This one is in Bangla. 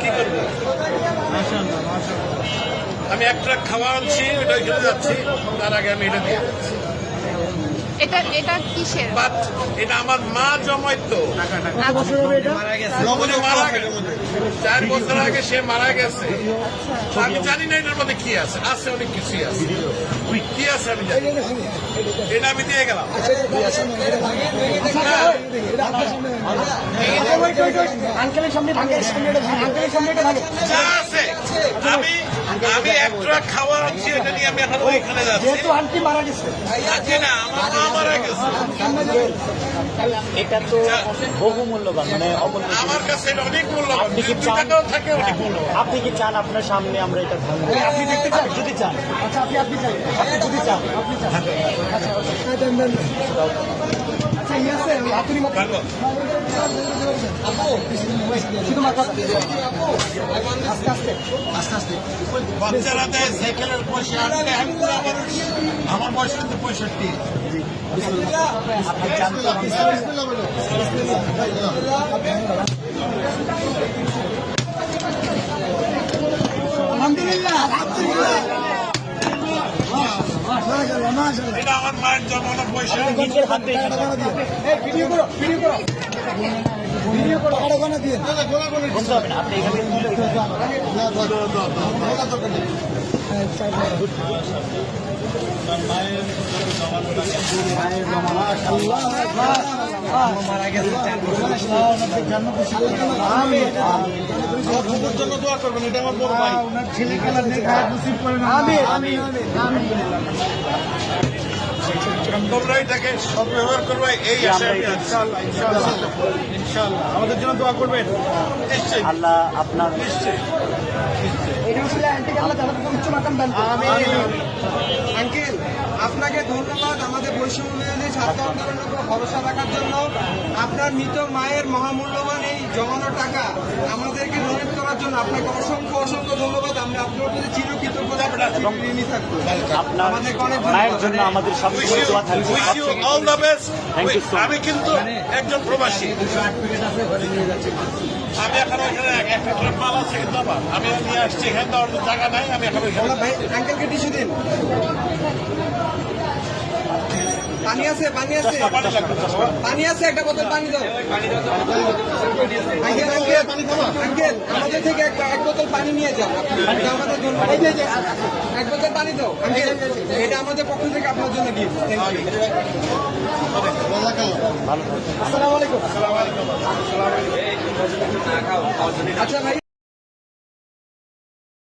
কি করবো? আমি এক ট্রাক খাওয়া আনছি, ওটা ওইখানে যাচ্ছি, তার আগে আমি এটা দিয়ে এটা কিসের? বাট এটা আমার মা জমাইতো, মারা গেছে 4 বছর আগে, সে মারা গেছে। তো আমি জানি না এটার মধ্যে কি আছে, আছে অনেক কিছুই আছে, কি আছে আমি জানি, এটা আমি দিয়ে গেলাম। যা আছে আমি এক ট্রাক খাওয়া আনছি, এটা নিয়ে আমি এখন ওইখানে যাচ্ছি। আন্টি মারা গেছে, না, আমার মা মারা গেছে। এটা তো বহু মূল্যবান, মানে অমূল্য। আমার কাছে এটা অনেক মূল্যবান, আপনি কি 2 চান? টাকাও থাকে অনেক মূল্যবান। আপনি কি চান আপনার সামনে আমরা এটা ভাঙবো? আপনি দেখতে চান? যদি চান, আচ্ছা আপনি চান, আপনি যদি চান, আপনি চান, আচ্ছা আচ্ছা ইয়ে আছে আপনি ভালো। শুধু মাথা আস্তে আস্তে আস্তে আস্তে বাচ্চারা দেয় সাইকেলের পয়সা আনতে, আমি পুরো আমার বয়স কিন্তু 65। আপনি চান তো আপনি আলহামদুলিল্লাহ। এটা আমার মায়ের জমানো পয়সা। নিজের হাতে ভিডিও করো, ভিডিও করো, ভিডিও করো, ওখানে দিয়ে বলতে হবে না, আপনি এখানে মারা গেছে 4 বছর জন্য দোয়া করবেন, এটা আমার বড় ভাই। ছেলে খেলার নসিব করেন। আমিন আমিন। তোমরা এটাকে সদ্ব্যবহার করবে, এই আশা আমি আছি। ইনশাআল্লাহ আমাদের জন্য দোয়া করবেন। নিশ্চয়ই আল্লাহ আপনার নিশ্চয়ই। আঙ্কেল, আপনাকে ধন্যবাদ আমাদের বৈষম্য বিরোধী ছাত্র আন্দোলনের উপর ভরসা রাখার জন্য। আপনার মৃত মায়ের মহামূল্যবান এই জমানো টাকা আমাদেরকে ডোনেট করার জন্য আপনাকে অসংখ্য অসংখ্য ধন্যবাদ। আমরা আপনার প্রতি চিরকৃতজ্ঞতা ঋণী থাকবো। আপনার আমাদেরকে অনেক মায়ের জন্য আমাদের সব Wish you all the best. Thank you so much. আমি কিন্তু একজন প্রবাসী, আমি এখন ওইখানে একটা ট্রাক মাল আছে কিন্তু আমার, আমি নিয়ে আসছি, এখানে দেওয়ার জায়গা নাই, আমি এখন ওইখানে ভাই আঙ্কেলকে টিস্যু দিন। পানি আছে, পানি আছে, পানি লাগবে তো। পানি আছে, একটা বোতল পানি দাও। আঙ্কেল আঙ্কেল আমাদের থেকে এক বোতল পানি নিয়ে যান। এটা আমাদের জন্য এক বোতল পানি দাও আঙ্কেল, এটা আমাদের পক্ষ থেকে আপনার জন্য গিফট। Thank you. আসসালামু আলাইকুম। আচ্ছা ভাই।